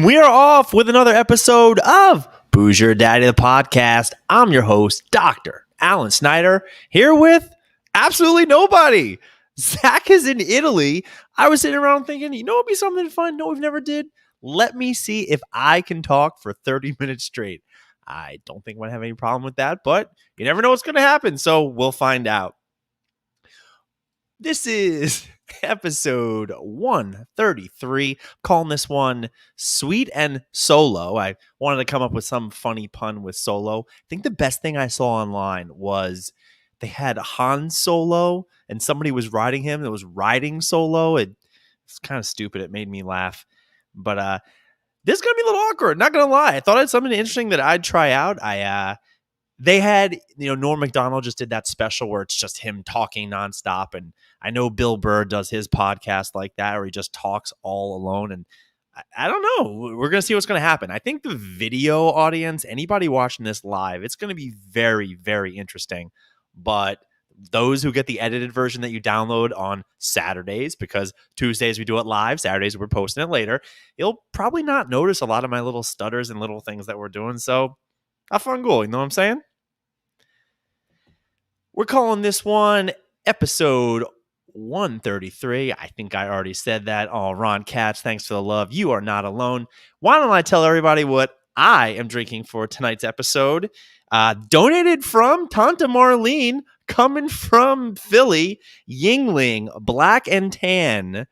We are off with another episode of Booze Your Daddy, the podcast. I'm your host, Dr. Alan Snyder, here with absolutely nobody. Zach is in Italy. I was sitting around thinking, it'd be something fun. No, we've never did. Let me see if I can talk for 30 minutes straight. I don't think I'm going to have any problem with that, but you never know what's going to happen, so we'll find out. This is episode 133. Calling this one Sweet and Solo. I wanted to come up with some funny pun with Solo. I think the best thing I saw online was they had Han Solo and somebody was riding him that was riding Solo. It's kind of stupid. It made me laugh. But this is going to be a little awkward. Not going to lie. I thought it was something interesting that I'd try out. They had, Norm Macdonald just did that special where it's just him talking nonstop. And I know Bill Burr does his podcast like that, where he just talks all alone. And I don't know. We're going to see what's going to happen. I think the video audience, anybody watching this live, it's going to be very, very interesting. But those who get the edited version that you download on Saturdays, because Tuesdays we do it live, Saturdays we're posting it later, you'll probably not notice a lot of my little stutters and little things that we're doing. So have fun, goal. You know what I'm saying? We're calling this one episode 133. I think I already said that. Oh, Ron Katz, thanks for the love. You are not alone. Why don't I tell everybody what I am drinking for tonight's episode? Donated from Tanta Marlene, coming from Philly, Yingling Black and Tan.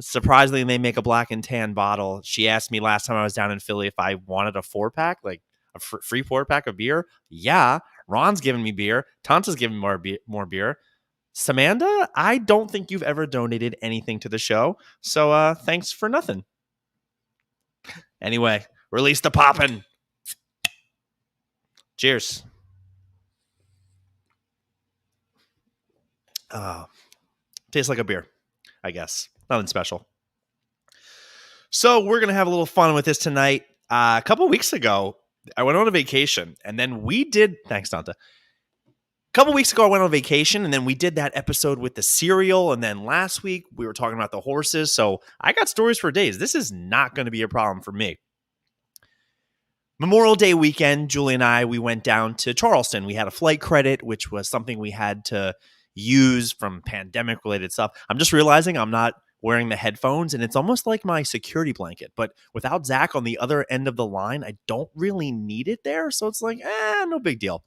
Surprisingly, they make a black and tan bottle. She asked me last time I was down in Philly if I wanted a 4-pack, like a free 4-pack of beer. Yeah. Ron's giving me beer. Tanta's giving me more beer. Samantha, I don't think you've ever donated anything to the show. So thanks for nothing. Anyway, release the poppin'. Cheers. Tastes like a beer, I guess. Nothing special. So we're going to have a little fun with this tonight. A couple weeks ago, I went on a vacation, and then we did... Thanks, Tanta. A couple weeks ago, I went on vacation, and then we did that episode with the cereal, and then last week, we were talking about the horses, so I got stories for days. This is not going to be a problem for me. Memorial Day weekend, Julie and I, we went down to Charleston. We had a flight credit, which was something we had to use from pandemic-related stuff. I'm just realizing I'm not wearing the headphones, and it's almost like my security blanket. But without Zach on the other end of the line, I don't really need it there. So it's like, no big deal.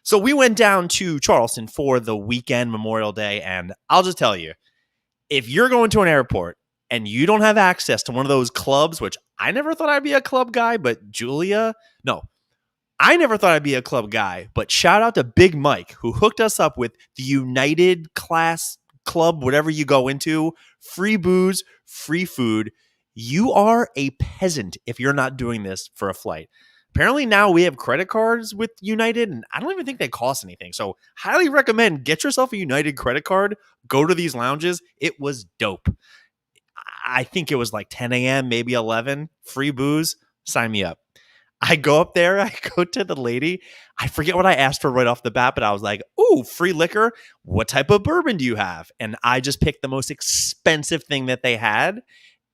So we went down to Charleston for the weekend, Memorial Day, and I'll just tell you, if you're going to an airport and you don't have access to one of those clubs, which I never thought I'd be a club guy, but I never thought I'd be a club guy, but shout out to Big Mike, who hooked us up with the United class club, whatever you go into, free booze, free food. You are a peasant if you're not doing this for a flight. Apparently now we have credit cards with United, and I don't even think they cost anything. So highly recommend get yourself a United credit card, go to these lounges. It was dope. I think it was like 10 a.m., maybe 11, free booze. Sign me up. I go up there, I go to the lady. I forget what I asked for right off the bat, but I was like, ooh, free liquor. What type of bourbon do you have? And I just picked the most expensive thing that they had.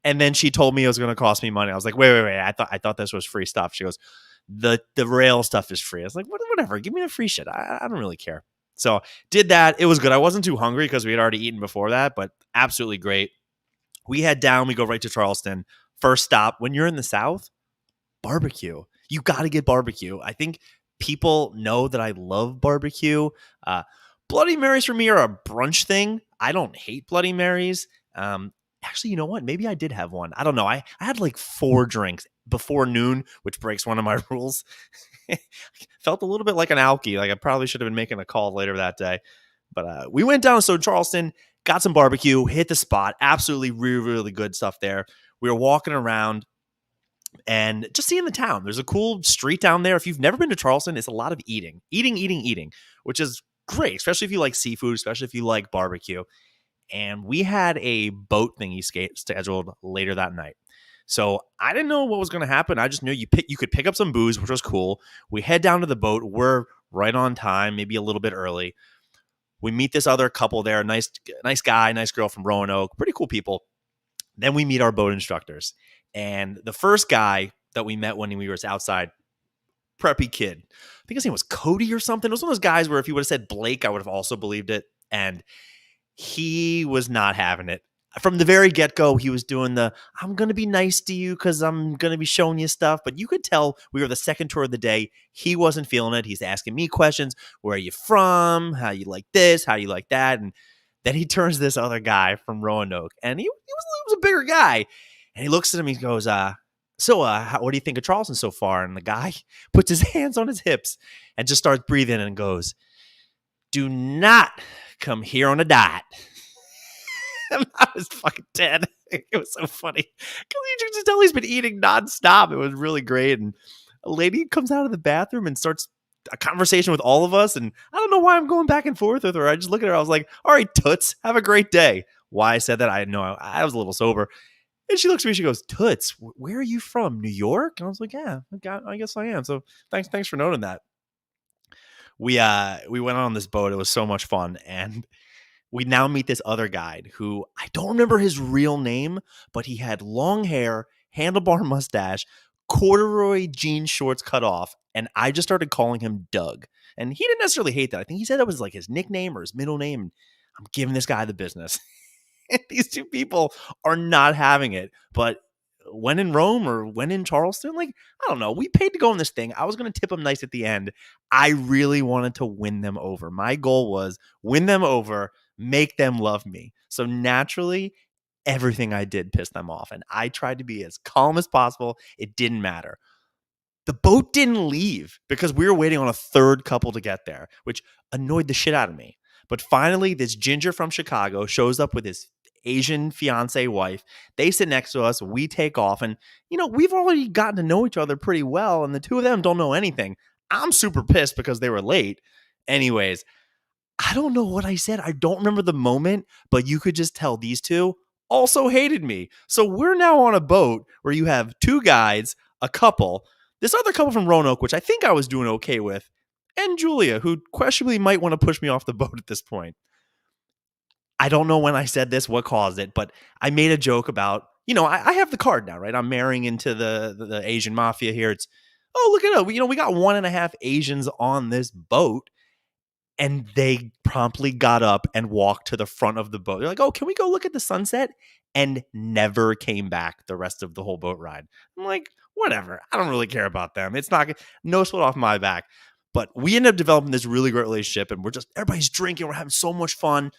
And then she told me it was going to cost me money. I was like, wait. I thought this was free stuff. She goes, the rail stuff is free. I was like, whatever. Give me the free shit. I don't really care. So did that. It was good. I wasn't too hungry because we had already eaten before that, but absolutely great. We head down. We go right to Charleston. First stop, when you're in the South, barbecue. You got to get barbecue. I think people know that I love barbecue. Bloody Marys for me are a brunch thing. I don't hate Bloody Marys. Actually, you know what? Maybe I did have one. I don't know. I had like 4 drinks before noon, which breaks one of my rules. Felt a little bit like an alky. Like I probably should have been making a call later that day. But we went down to Charleston, got some barbecue, hit the spot. Absolutely really, really good stuff there. We were walking around and just seeing the town. There's a cool street down there. If you've never been to Charleston, it's a lot of eating, which is great, especially if you like seafood, especially if you like barbecue. And we had a boat thingy scheduled later that night. So I didn't know what was going to happen. I just knew you could pick up some booze, which was cool. We head down to the boat. We're right on time, maybe a little bit early. We meet this other couple there, nice guy, nice girl from Roanoke, pretty cool people. Then we meet our boat instructors. And the first guy that we met when we were outside, preppy kid, I think his name was Cody or something. It was one of those guys where if you would have said Blake, I would have also believed it. And he was not having it. From the very get-go, he was doing I'm going to be nice to you because I'm going to be showing you stuff. But you could tell we were the second tour of the day. He wasn't feeling it. He's asking me questions. Where are you from? How you like this? How you like that? And then he turns to this other guy from Roanoke. And he was a bigger guy. And he looks at him. He goes, what do you think of Charleston so far? And the guy puts his hands on his hips and just starts breathing and goes, do not come here on a diet. And I was fucking dead. It was so funny because you just tell he's been eating nonstop. It was really great. And a lady comes out of the bathroom and starts a conversation with all of us. And I don't know why I'm going back and forth with her. I just look at her. I was like, all right, Toots, have a great day. Why I said that, I know I was a little sober. And she looks at me. She goes, Toots, where are you from? New York? And I was like, yeah, I guess I am. So thanks for noting that. We went on this boat. It was so much fun. And we now meet this other guide who I don't remember his real name, but he had long hair, handlebar mustache, corduroy jean shorts cut off, and I just started calling him Doug. And he didn't necessarily hate that. I think he said that was like his nickname or his middle name. I'm giving this guy the business. These two people are not having it. But when in Rome or when in Charleston, like, I don't know. We paid to go on this thing. I was going to tip them nice at the end. I really wanted to win them over. My goal was win them over, make them love me. So naturally, everything I did pissed them off. And I tried to be as calm as possible. It didn't matter. The boat didn't leave because we were waiting on a third couple to get there, which annoyed the shit out of me. But finally, this ginger from Chicago shows up with his Asian fiance wife. They sit next to us. We take off. And, we've already gotten to know each other pretty well. And the two of them don't know anything. I'm super pissed because they were late. Anyways, I don't know what I said. I don't remember the moment, but you could just tell these two also hated me. So we're now on a boat where you have two guides, a couple, this other couple from Roanoke, which I think I was doing okay with, and Julia, who questionably might want to push me off the boat at this point. I don't know when I said this, what caused it, but I made a joke about, I have the card now, right? I'm marrying into the Asian mafia here. It's, look at it. We got 1.5 Asians on this boat. And they promptly got up and walked to the front of the boat. They're like, can we go look at the sunset? And never came back the rest of the whole boat ride. I'm like, whatever. I don't really care about them. It's not, no sweat off my back. But we ended up developing this really great relationship. And everybody's drinking. We're having so much fun.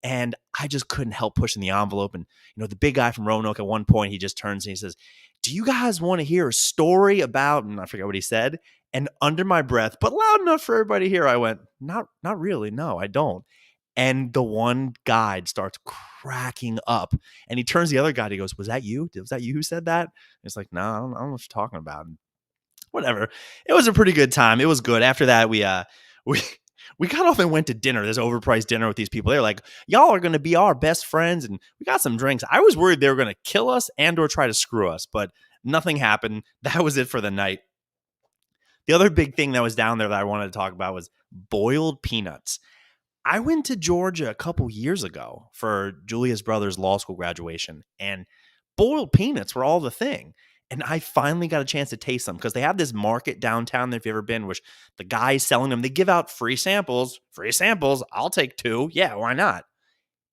And I just couldn't help pushing the envelope. And, the big guy from Roanoke at one point, he just turns and he says, do you guys want to hear a story about, and I forget what he said. And under my breath, but loud enough for everybody to hear, I went, not really. No, I don't. And the one guide starts cracking up. And he turns to the other guy. He goes, was that you? Was that you who said that? And it's like, no, I don't know what you're talking about. And whatever. It was a pretty good time. It was good. After that, we got off and went to dinner, this overpriced dinner with these people. They're like, y'all are going to be our best friends. And we got some drinks. I was worried they were going to kill us and or try to screw us, but nothing happened. That was it for the night. The other big thing that was down there that I wanted to talk about was boiled peanuts. I went to Georgia a couple years ago for Julia's brother's law school graduation, and boiled peanuts were all the thing. And I finally got a chance to taste them because they have this market downtown there, if you've ever been, which the guy's selling them. They give out free samples. Free samples. I'll take 2. Yeah, why not?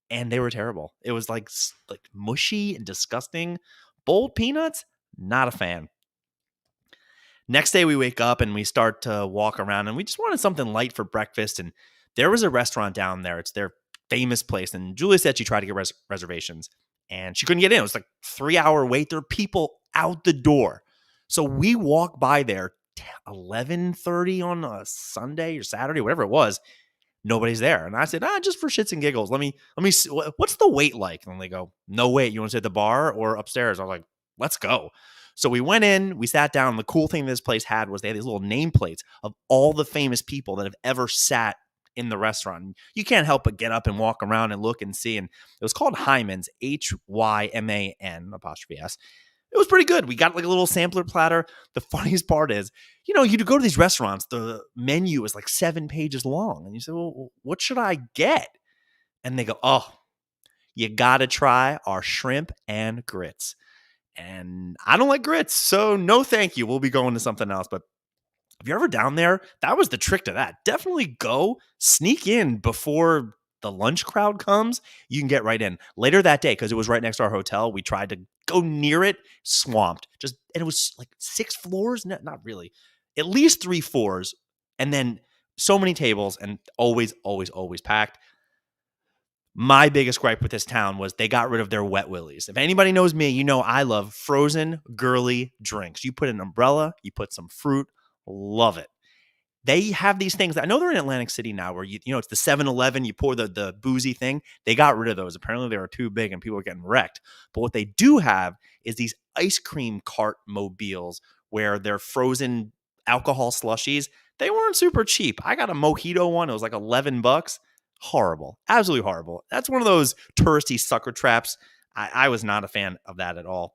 And they were terrible. It was like mushy and disgusting. Boiled peanuts, not a fan. Next day we wake up and we start to walk around and we just wanted something light for breakfast. And there was a restaurant down there. It's their famous place. And Julia said she tried to get reservations and she couldn't get in. It was like 3-hour wait. There are people out the door. So we walked by there 11:30 on a Sunday or Saturday, whatever it was. Nobody's there. And I said, just for shits and giggles. Let me see. What's the wait like? And they go, no wait. You want to sit at the bar or upstairs? I was like, let's go. So we went in, we sat down. And the cool thing this place had was they had these little nameplates of all the famous people that have ever sat in the restaurant. You can't help but get up and walk around and look and see. And it was called Hyman's, Hyman apostrophe S. It was pretty good. We got like a little sampler platter. The funniest part is, you go to these restaurants, the menu is like 7 pages long. And you say, well, what should I get? And they go, you got to try our shrimp and grits. And I don't like grits, so no thank you. We'll be going to something else. But if you're ever down there, that was the trick to that. Definitely go sneak in before the lunch crowd comes. You can get right in. Later that day, because it was right next to our hotel, we tried to go near it, swamped. And it was like 6 floors. No, not really. At least 3 floors. And then so many tables and always, always, always packed. My biggest gripe with this town was they got rid of their wet willies. If anybody knows me, you know I love frozen, girly drinks. You put an umbrella, you put some fruit, love it. They have these things. I know they're in Atlantic City now where, it's the 7-Eleven, you pour the boozy thing. They got rid of those. Apparently they were too big and people were getting wrecked. But what they do have is these ice cream cart mobiles where they're frozen alcohol slushies. They weren't super cheap. I got a mojito one. It was like $11. Horrible. Absolutely horrible. That's one of those touristy sucker traps. I was not a fan of that at all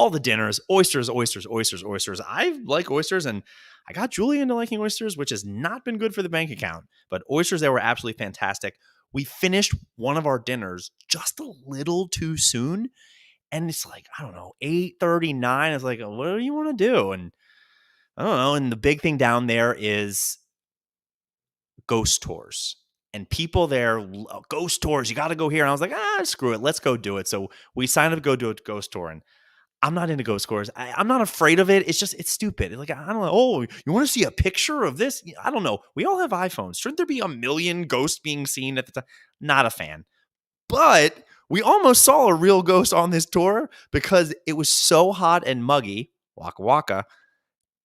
the dinners, oysters, oysters, oysters, oysters. I like oysters, and I got Julie into liking oysters, which has not been good for the bank account. But oysters, they were absolutely fantastic. We finished one of our dinners just a little too soon, and it's like, I don't know, 8:39. It's like, what do you want to do? And I don't know. And the big thing down there is ghost tours. And people there, ghost tours, you got to go here. And I was like, screw it. Let's go do it. So we signed up to go do a ghost tour. And I'm not into ghost tours. I'm not afraid of it. It's just, it's stupid. Like, I don't know. Oh, you want to see a picture of this? I don't know. We all have iPhones. Shouldn't there be a million ghosts being seen at the time? Not a fan. But we almost saw a real ghost on this tour because it was so hot and muggy. Waka waka.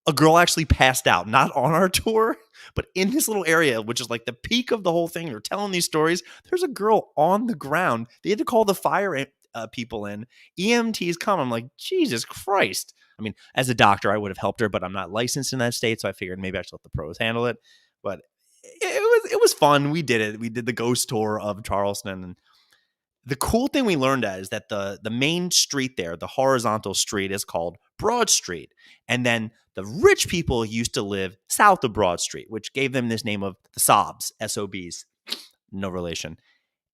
A girl actually passed out, not on our tour, but in this little area, which is like the peak of the whole thing. You're telling these stories. There's a girl on the ground. They had to call the fire people in. EMTs come. I'm like, Jesus Christ. I mean, as a doctor, I would have helped her, but I'm not licensed in that state, so I figured maybe I should let the pros handle it. But it was fun. We did it. We did the ghost tour of Charleston, and the cool thing we learned is that the main street there, the horizontal street, is called Broad Street. And then the rich people used to live south of Broad Street, which gave them this name of the Sobs, SOBs, no relation.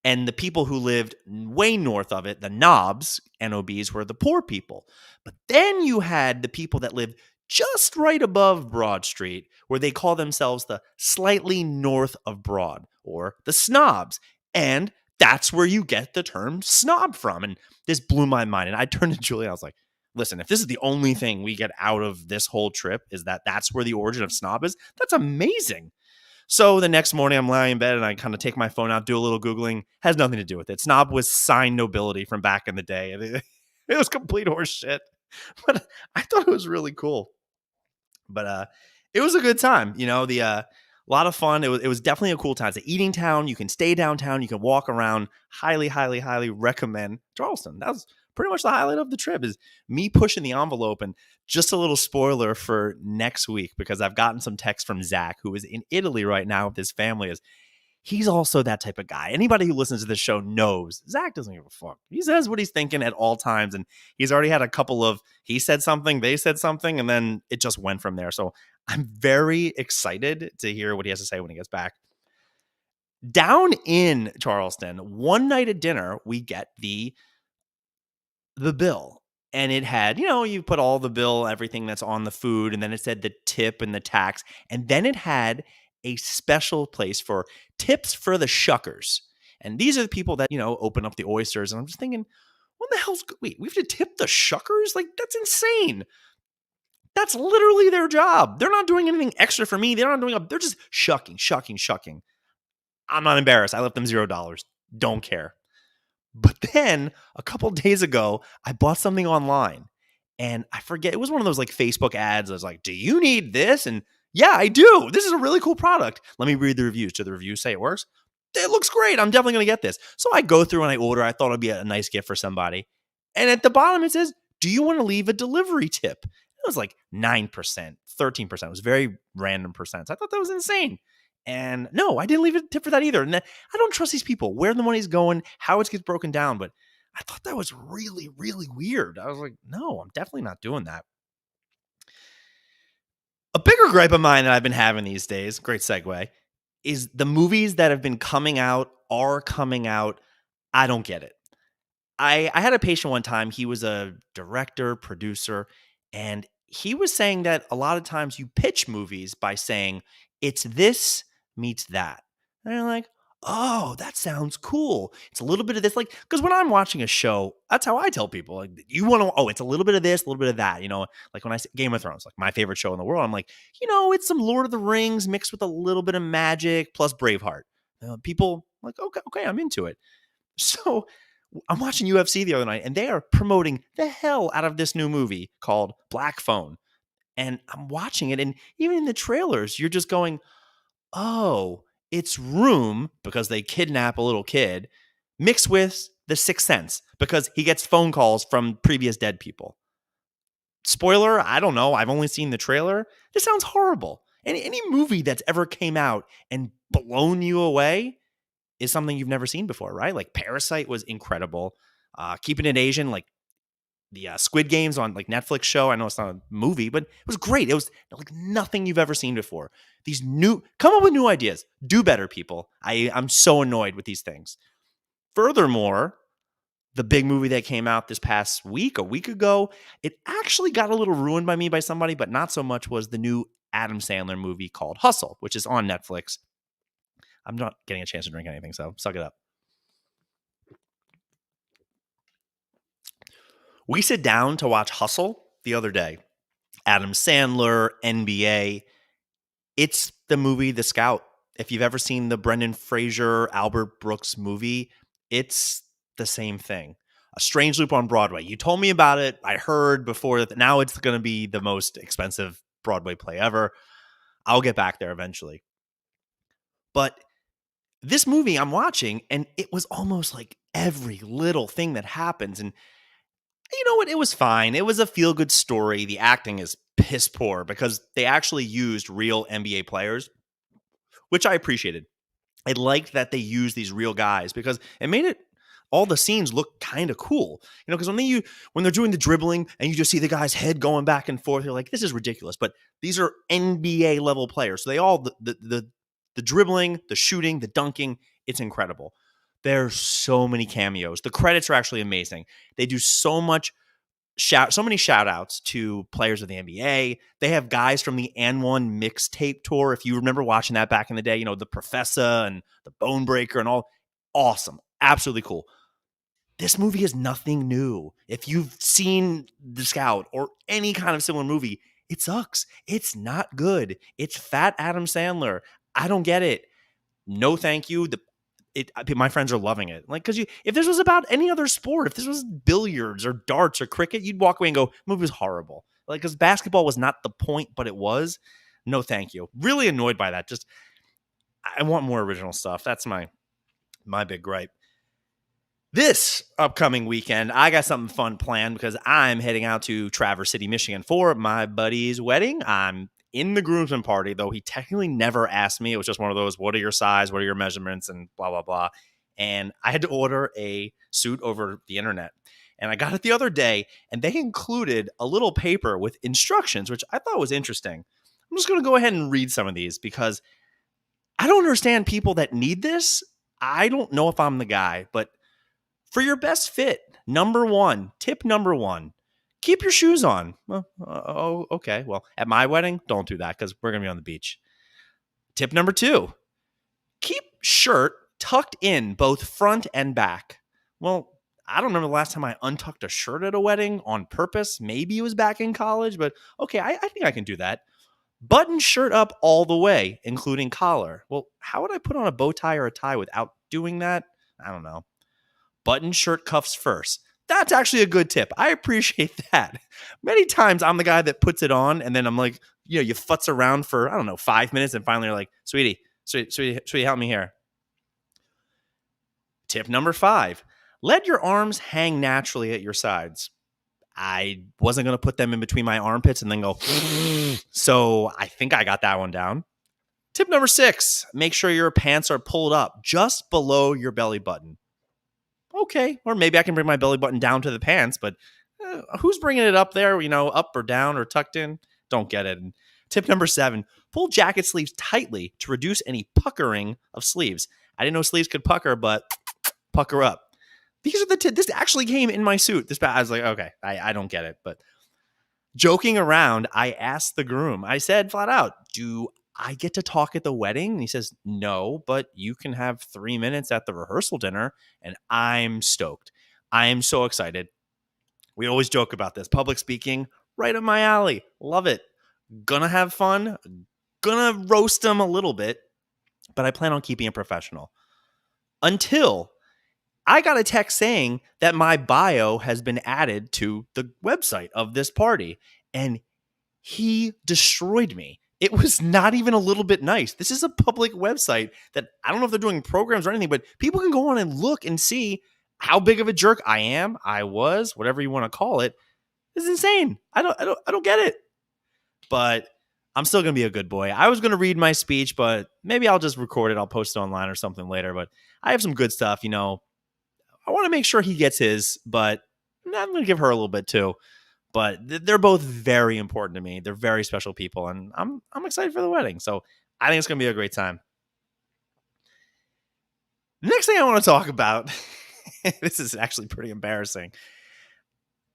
And the people who lived way north of it, the Knobs, NOBs, were the poor people. But then you had the people that lived just right above Broad Street, where they call themselves the slightly north of Broad, or the Snobs. And that's where you get the term snob from. And this blew my mind. And I turned to Julie. I was like, listen, if this is the only thing we get out of this whole trip is that that's where the origin of snob is, that's amazing. So the next morning I'm lying in bed and I kind of take my phone out, do a little Googling. Has nothing to do with it. Snob was sign nobility from back in the day. It was complete horse shit. But I thought it was really cool. But it was a good time. A lot of fun. It was definitely a cool time. It's an eating town. You can stay downtown. You can walk around. Highly, highly, highly recommend Charleston. That was pretty much the highlight of the trip, is me pushing the envelope. And just a little spoiler for next week, because I've gotten some text from Zach, who is in Italy right now with his family. He's also that type of guy. Anybody who listens to this show knows Zach doesn't give a fuck. He says what he's thinking at all times. And he's already had a couple of, he said something, they said something, and then it just went from there. So I'm very excited to hear what he has to say when he gets back. Down in Charleston, one night at dinner, we get the bill. And it had, you put all the bill, everything that's on the food, and then it said the tip and the tax. And then it had a special place for tips for the shuckers. And these are the people that, open up the oysters. And I'm just thinking, what the hell's, wait, we have to tip the shuckers? Like, that's insane. That's literally their job. They're not doing anything extra for me. They're just shucking. I'm not embarrassed. I left them $0. Don't care. But then a couple days ago, I bought something online and I forget, it was one of those like Facebook ads. I was like, do you need this? And yeah, I do. This is a really cool product. Let me read the reviews. Do the reviews say it works? It looks great. I'm definitely going to get this. So I go through and I order. I thought it'd be a nice gift for somebody. And at the bottom, it says, do you want to leave a delivery tip? It was like 9%, 13%. It was very random percents. I thought that was insane. And no, I didn't leave a tip for that either. And I don't trust these people, where the money's going, how it gets broken down. But I thought that was really, really weird. I was like, no, I'm definitely not doing that. A bigger gripe of mine that I've been having these days, great segue, is the movies that have been coming out are coming out. I don't get it. I had a patient one time. He was a director, producer, and he was saying that a lot of times you pitch movies by saying it's this meets that. And you're like, oh, that sounds cool. It's a little bit of this, like, because when I'm watching a show, that's how I tell people. Like, you want to, oh, it's a little bit of this, a little bit of that. Like when I say Game of Thrones, like my favorite show in the world, I'm like, it's some Lord of the Rings mixed with a little bit of magic plus Braveheart. People like, okay, I'm into it. So I'm watching UFC the other night, and they are promoting the hell out of this new movie called Black Phone. And I'm watching it, and even in the trailers, you're just going, oh, it's Room because they kidnap a little kid, mixed with The Sixth Sense because he gets phone calls from previous dead people. Spoiler, I don't know. I've only seen the trailer. This sounds horrible. Any movie that's ever came out and blown you away is something you've never seen before, right? Like Parasite was incredible. Keeping It Asian, like the Squid Games on like Netflix show. I know it's not a movie, but it was great. It was like nothing you've ever seen before. Come up with new ideas. Do better, people. I'm so annoyed with these things. Furthermore, the big movie that came out this past week, a week ago, it actually got a little ruined by me by somebody, but not so much, was the new Adam Sandler movie called Hustle, which is on Netflix. I'm not getting a chance to drink anything, so suck it up. We sit down to watch Hustle the other day. Adam Sandler, NBA. It's the movie The Scout. If you've ever seen the Brendan Fraser, Albert Brooks movie, it's the same thing. A Strange Loop on Broadway. You told me about it. I heard before that now it's going to be the most expensive Broadway play ever. I'll get back there eventually. But this movie I'm watching, and it was almost like every little thing that happens. And you know what? It was fine. It was a feel-good story. The acting is piss poor because they actually used real NBA players, which I appreciated. I liked that they used these real guys because it made it all the scenes look kind of cool. Because when they're doing the dribbling and you just see the guy's head going back and forth, you're like, this is ridiculous. But these are NBA level players, so they all the dribbling, the shooting, the dunking, it's incredible. There's so many cameos. The credits are actually amazing. They do so many shout outs to players of the NBA. They have guys from the N1 mixtape tour. If you remember watching that back in the day, the Professor and the Bone Breaker and all. Awesome. Absolutely cool. This movie is nothing new. If you've seen The Scout or any kind of similar movie, it sucks. It's not good. It's fat Adam Sandler. I don't get it. No, thank you. My friends are loving it. Like, because if this was about any other sport, if this was billiards or darts or cricket, you'd walk away and go, movie was horrible. Like, because basketball was not the point, but it was. No, thank you. Really annoyed by that. Just, I want more original stuff. That's my big gripe. This upcoming weekend, I got something fun planned because I'm heading out to Traverse City, Michigan for my buddy's wedding. I'm in the groomsman party, though he technically never asked me. It was just one of those, what are your size, what are your measurements, and blah, blah, blah. And I had to order a suit over the internet. And I got it the other day, and they included a little paper with instructions, which I thought was interesting. I'm just going to go ahead and read some of these because I don't understand people that need this. I don't know if I'm the guy, but for your best fit, tip number one, keep your shoes on. Okay. Well, at my wedding, don't do that because we're going to be on the beach. Tip number two, keep shirt tucked in both front and back. Well, I don't remember the last time I untucked a shirt at a wedding on purpose. Maybe it was back in college, but okay, I think I can do that. Button shirt up all the way, including collar. Well, how would I put on a bow tie or a tie without doing that? I don't know. Button shirt cuffs first. That's actually a good tip. I appreciate that. Many times I'm the guy that puts it on and then I'm like, you futz around for, 5 minutes and finally you're like, sweetie, help me here. Tip number 5, let your arms hang naturally at your sides. I wasn't going to put them in between my armpits and then go, so I think I got that one down. Tip number 6, make sure your pants are pulled up just below your belly button. Okay, or maybe I can bring my belly button down to the pants, but who's bringing it up there, up or down or tucked in? Don't get it. And tip number 7, pull jacket sleeves tightly to reduce any puckering of sleeves. I didn't know sleeves could pucker, but pucker up. these are this actually came in my suit. I was like, okay, I don't get it. But joking around, I asked the groom, I said flat out, do I get to talk at the wedding? And he says, no, but you can have 3 minutes at the rehearsal dinner. And I'm stoked. I am so excited. We always joke about this. Public speaking, right up my alley. Love it. Gonna have fun. Gonna roast them a little bit, but I plan on keeping it professional. Until I got a text saying that my bio has been added to the website of this party, and he destroyed me. It was not even a little bit nice. This is a public website that I don't know if they're doing programs or anything, but people can go on and look and see how big of a jerk I was, whatever you want to call it. This is insane. I don't get it. But I'm still going to be a good boy. I was going to read my speech, but maybe I'll just record it. I'll post it online or something later. But I have some good stuff, I want to make sure he gets his, but I'm going to give her a little bit too. But they're both very important to me. They're very special people, and I'm excited for the wedding. So I think it's going to be a great time. The next thing I want to talk about, this is actually pretty embarrassing.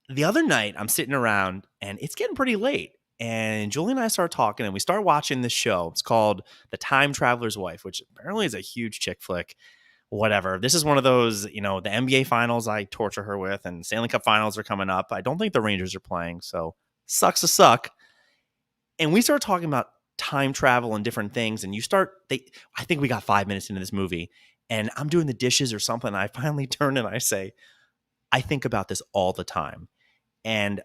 The other night, I'm sitting around, and it's getting pretty late. And Julie and I start talking, and we start watching this show. It's called The Time Traveler's Wife, which apparently is a huge chick flick. Whatever. This is one of those, the NBA finals I torture her with, and Stanley Cup finals are coming up. I don't think the Rangers are playing, so sucks to suck. And we start talking about time travel and different things, and I think we got 5 minutes into this movie, and I'm doing the dishes or something, and I finally turn and I say, I think about this all the time. And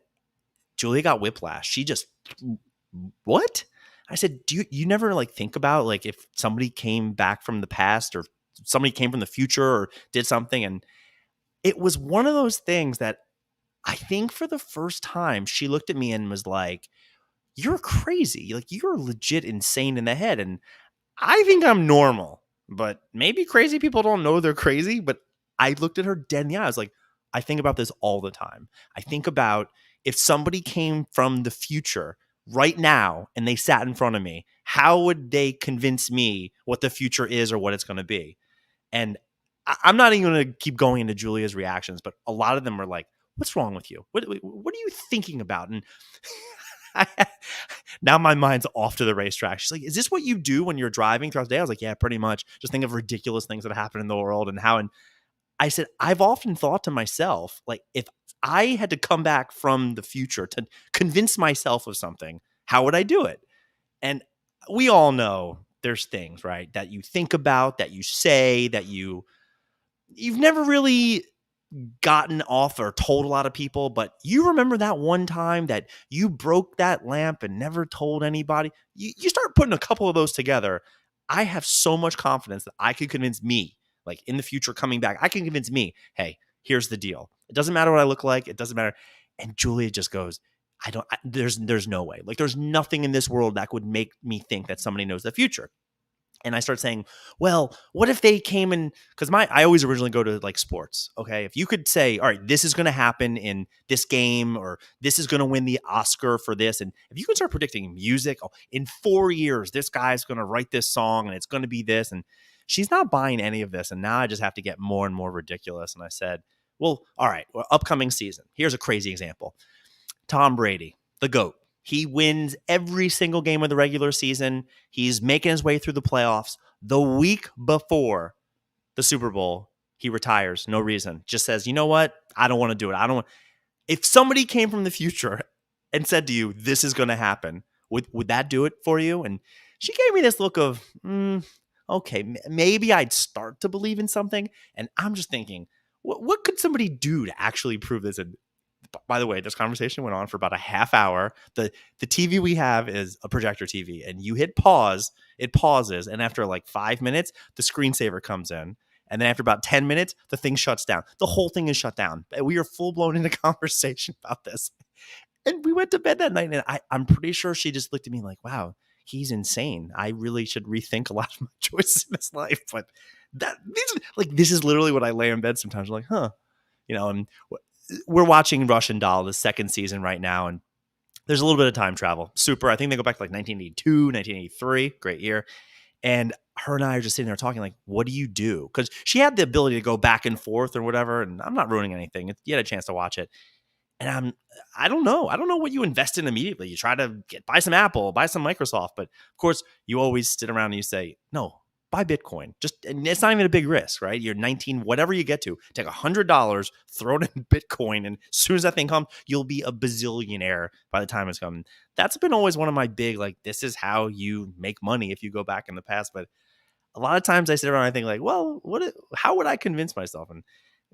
Julia got whiplash. She just, what? I said, do you never think about if somebody came back from the past or somebody came from the future or did something? And it was one of those things that I think for the first time she looked at me and was like, you're crazy. You're legit insane in the head. And I think I'm normal, but maybe crazy people don't know they're crazy. But I looked at her dead in the eye. I was like, I think about this all the time. I think about if somebody came from the future right now and they sat in front of me, how would they convince me what the future is or what it's going to be? And I'm not even going to keep going into Julia's reactions, but a lot of them are like, what's wrong with you? What are you thinking about? And now my mind's off to the racetrack. She's like, is this what you do when you're driving throughout the day? I was like, yeah, pretty much. Just think of ridiculous things that happen in the world and how. And I said, I've often thought to myself, if I had to come back from the future to convince myself of something, how would I do it? And we all know there's things, right, that you think about, that you say, that you've never really gotten off or told a lot of people, but you remember that one time that you broke that lamp and never told anybody. You start putting a couple of those together. I have so much confidence that I could convince me, in the future coming back, I can convince me, hey, here's the deal. It doesn't matter what I look like. It doesn't matter. And Julia just goes, there's no way. There's nothing in this world that would make me think that somebody knows the future. And I start saying, well, what if they came in? Because I always originally go to sports. Okay. If you could say, all right, this is going to happen in this game, or this is going to win the Oscar for this. And if you can start predicting music, in 4 years, this guy's going to write this song and it's going to be this. And she's not buying any of this. And now I just have to get more and more ridiculous. And I said, well, all right, upcoming season. Here's a crazy example. Tom Brady, the GOAT. He wins every single game of the regular season. He's making his way through the playoffs. The week before the Super Bowl, he retires. No reason. Just says, you know what? I don't want to do it. If somebody came from the future and said to you, this is going to happen, would that do it for you? And she gave me this look of, okay, maybe I'd start to believe in something. And I'm just thinking, what could somebody do to actually prove this? And by the way, this conversation went on for about a half hour. The TV we have is a projector TV, and you hit pause, it pauses, and after 5 minutes, the screensaver comes in. And then after about 10 minutes, the thing shuts down. The whole thing is shut down. We are full-blown into conversation about this. And we went to bed that night, and I'm pretty sure she just looked at me like, wow, he's insane. I really should rethink a lot of my choices in this life. But this is literally what I lay in bed sometimes. I'm like, huh. And we're watching Russian Doll, the second season right now, and there's a little bit of time travel. Super. I think they go back to 1982, 1983. Great year. And her and I are just sitting there talking like, what do you do? Because she had the ability to go back and forth or whatever. And I'm not ruining anything. You had a chance to watch it. And I don't know. I don't know what you invest in immediately. You try to buy some Apple, buy some Microsoft. But of course, you always sit around and you say, no, buy Bitcoin. And it's not even a big risk, right? You're 19, whatever you get to, take $100, throw it in Bitcoin. And as soon as that thing comes, you'll be a bazillionaire by the time it's coming. That's been always one of my big, like, this is how you make money if you go back in the past. But a lot of times I sit around and I think like, well, how would I convince myself? And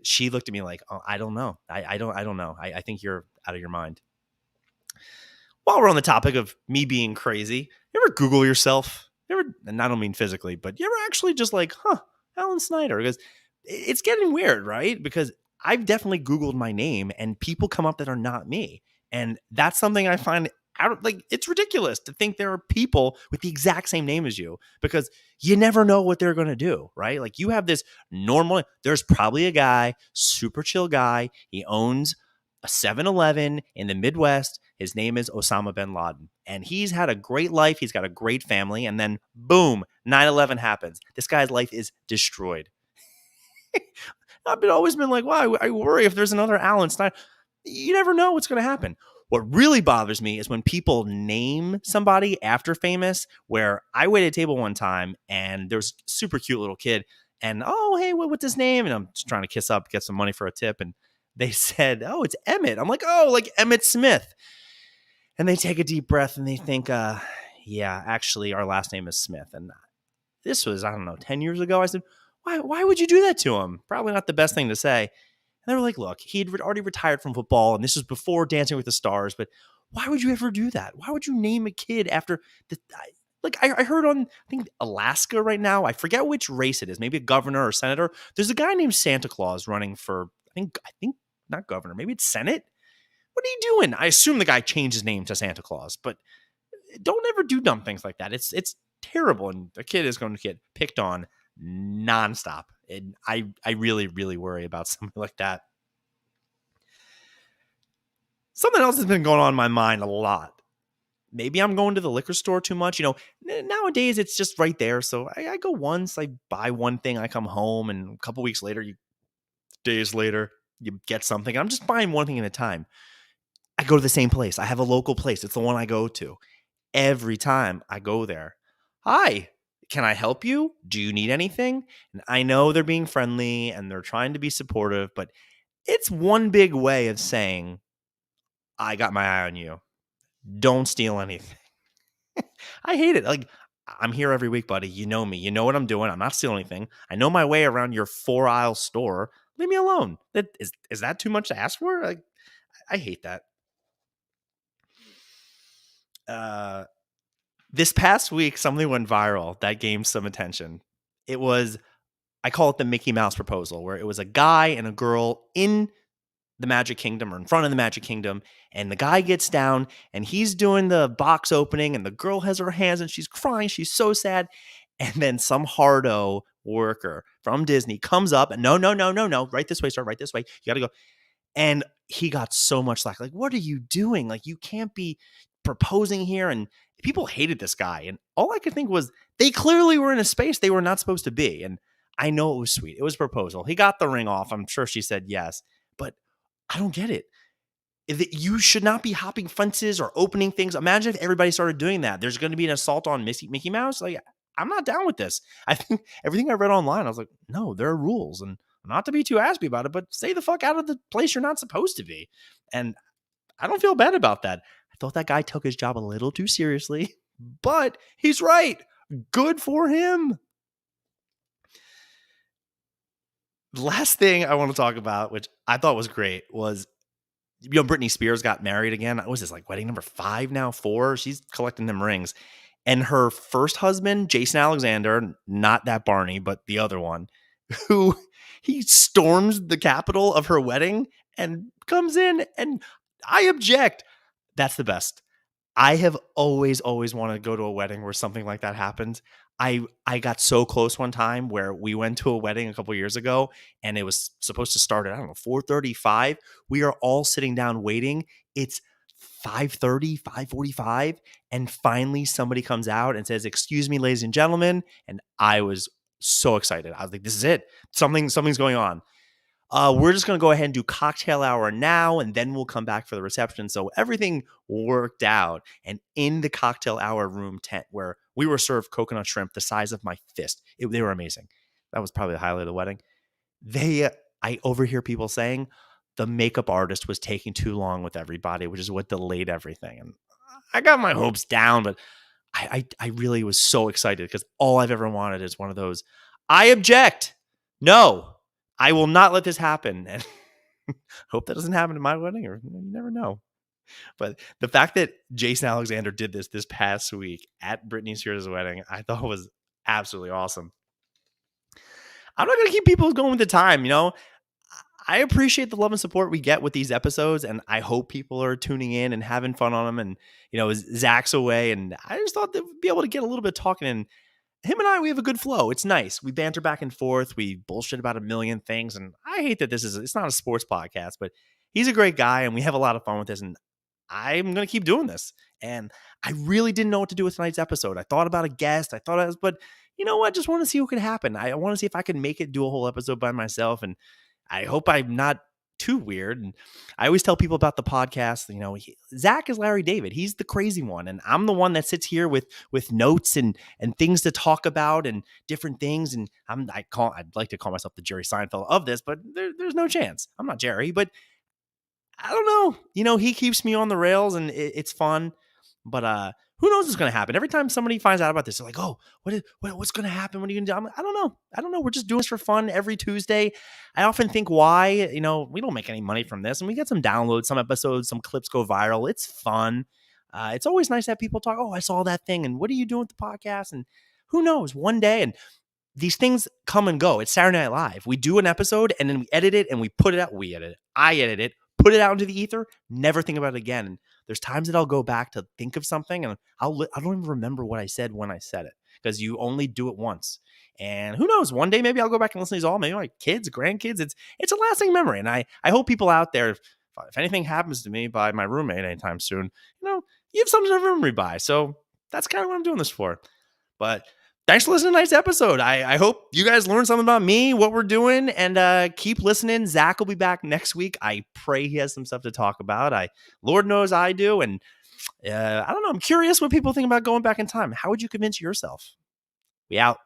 she looked at me like, oh, I don't know. I don't know. I think you're out of your mind. While we're on the topic of me being crazy, you ever Google yourself? And I don't mean physically, but you ever actually just like, Alan Snyder? Because it's getting weird, right? Because I've definitely Googled my name and people come up that are not me. And that's something I find it's ridiculous to think there are people with the exact same name as you, because you never know what they're going to do, right? Like, you have this normal, there's probably a guy, super chill guy. He owns a 7-Eleven in the Midwest. His name is Osama bin Laden. And he's had a great life. He's got a great family. And then boom, 9/11 happens. This guy's life is destroyed. I've always been like, wow, I worry if there's another Alan Snyder. You never know what's going to happen. What really bothers me is when people name somebody after famous, where I waited at a table one time and there's a super cute little kid and, oh, hey, what's his name? And I'm just trying to kiss up, get some money for a tip. And they said, oh, it's Emmett. I'm like, oh, like Emmett Smith. And they take a deep breath and they think, yeah, actually our last name is Smith. And this was, I don't know, 10 years ago. I said, why would you do that to him? Probably not the best thing to say. And they were like, look, he'd already retired from football, and this was before Dancing with the Stars, but why would you ever do that? Why would you name a kid after I heard on, I think, Alaska right now, I forget which race it is, maybe a governor or senator. There's a guy named Santa Claus running for, I think not governor, maybe it's Senate. What are you doing? I assume the guy changed his name to Santa Claus, but don't ever do dumb things like that. It's terrible, and the kid is going to get picked on nonstop. And I really, really worry about something like that. Something else has been going on in my mind a lot. Maybe I'm going to the liquor store too much. Nowadays it's just right there. So I go once, I buy one thing, I come home, and a couple weeks later, days later, you get something. I'm just buying one thing at a time. I go to the same place. I have a local place. It's the one I go to. Every time I go there, hi, can I help you? Do you need anything? And I know they're being friendly and they're trying to be supportive, but it's one big way of saying, I got my eye on you. Don't steal anything. I hate it. Like, I'm here every week, buddy. You know me. You know what I'm doing. I'm not stealing anything. I know my way around your 4-aisle store. Leave me alone. Is that too much to ask for? Like, I hate that. This past week, something went viral that gained some attention. It was, I call it the Mickey Mouse proposal, where it was a guy and a girl in the Magic Kingdom or in front of the Magic Kingdom. And the guy gets down and he's doing the box opening and the girl has her hands and she's crying. She's so sad. And then some hardo worker from Disney comes up and no, right this way, sir, right this way. You got to go. And he got so much slack. Like, what are you doing? Like, you can't be proposing here. And people hated this guy. And all I could think was they clearly were in a space they were not supposed to be. And I know it was sweet. It was a proposal. He got the ring off. I'm sure she said yes. But I don't get it. You should not be hopping fences or opening things. Imagine if everybody started doing that. There's going to be an assault on Mickey Mouse. Like, I'm not down with this. I think everything I read online, I was like, no, there are rules. And not to be too aspy about it, but stay the fuck out of the place you're not supposed to be. And I don't feel bad about that. I thought that guy took his job a little too seriously, but he's right. Good for him. The last thing I want to talk about, which I thought was great, was, Britney Spears got married again. What was this, like wedding number 5 now? 4? She's collecting them rings. And her first husband, Jason Alexander, not that Barney, but the other one, who he storms the Capitol of her wedding and comes in, and I object. That's the best. I have always wanted to go to a wedding where something like that happens. I got so close one time where we went to a wedding a couple years ago and it was supposed to start at, 4:35. We are all sitting down waiting. It's 5:30, 5:45, and finally somebody comes out and says, "Excuse me, ladies and gentlemen," and I was so excited. I was like, "This is it. Something's going on." We're just going to go ahead and do cocktail hour now, and then we'll come back for the reception. So everything worked out. And in the cocktail hour room tent where we were served coconut shrimp the size of my fist, they were amazing. That was probably the highlight of the wedding. I overhear people saying the makeup artist was taking too long with everybody, which is what delayed everything. And I got my hopes down, but I really was so excited because all I've ever wanted is one of those. I object. No, I will not let this happen. And hope that doesn't happen to my wedding, or you never know. But the fact that Jason Alexander did this past week at Britney Spears' wedding, I thought was absolutely awesome. I'm not going to keep people going with the time, I appreciate the love and support we get with these episodes, and I hope people are tuning in and having fun on them. And, Zach's away, and I just thought they'd be able to get a little bit talking. And him and I, we have a good flow. It's nice. We banter back and forth. We bullshit about a million things. And I hate that it's not a sports podcast, but he's a great guy, and we have a lot of fun with this. And I'm going to keep doing this. And I really didn't know what to do with tonight's episode. I thought about a guest. But you know what? Just want to see what could happen. I want to see if I can make it do a whole episode by myself. And I hope I'm not too weird. And I always tell people about the podcast. Zach is Larry David. He's the crazy one. And I'm the one that sits here with notes and things to talk about and different things. And I'd like to call myself the Jerry Seinfeld of this, but there's no chance. I'm not Jerry, but I don't know. He keeps me on the rails, and it's fun. But who knows what's going to happen? Every time somebody finds out about this, they're like, "Oh, what's going to happen? What are you going to do?" I'm like, I don't know. We're just doing this for fun every Tuesday. I often think, why? We don't make any money from this, and we get some downloads, some episodes, some clips go viral. It's fun. It's always nice to have people talk. Oh, I saw that thing, and what are you doing with the podcast? And who knows? One day, and these things come and go. It's Saturday Night Live. We do an episode, and then we edit it, and we put it out. We edit it. I edit it. Put it out into the ether, never think about it again. And there's times that I'll go back to think of something, and I don't even remember what I said when I said it, because you only do it once. And who knows, one day maybe I'll go back and listen to these all, maybe my kids, grandkids. It's a lasting memory. And I hope people out there, if anything happens to me by my roommate anytime soon, you have something to remember by. So that's kind of what I'm doing this for. But thanks for listening to tonight's episode. I hope you guys learned something about me, what we're doing, and keep listening. Zach will be back next week. I pray he has some stuff to talk about. Lord knows I do. And I don't know. I'm curious what people think about going back in time. How would you convince yourself? We out.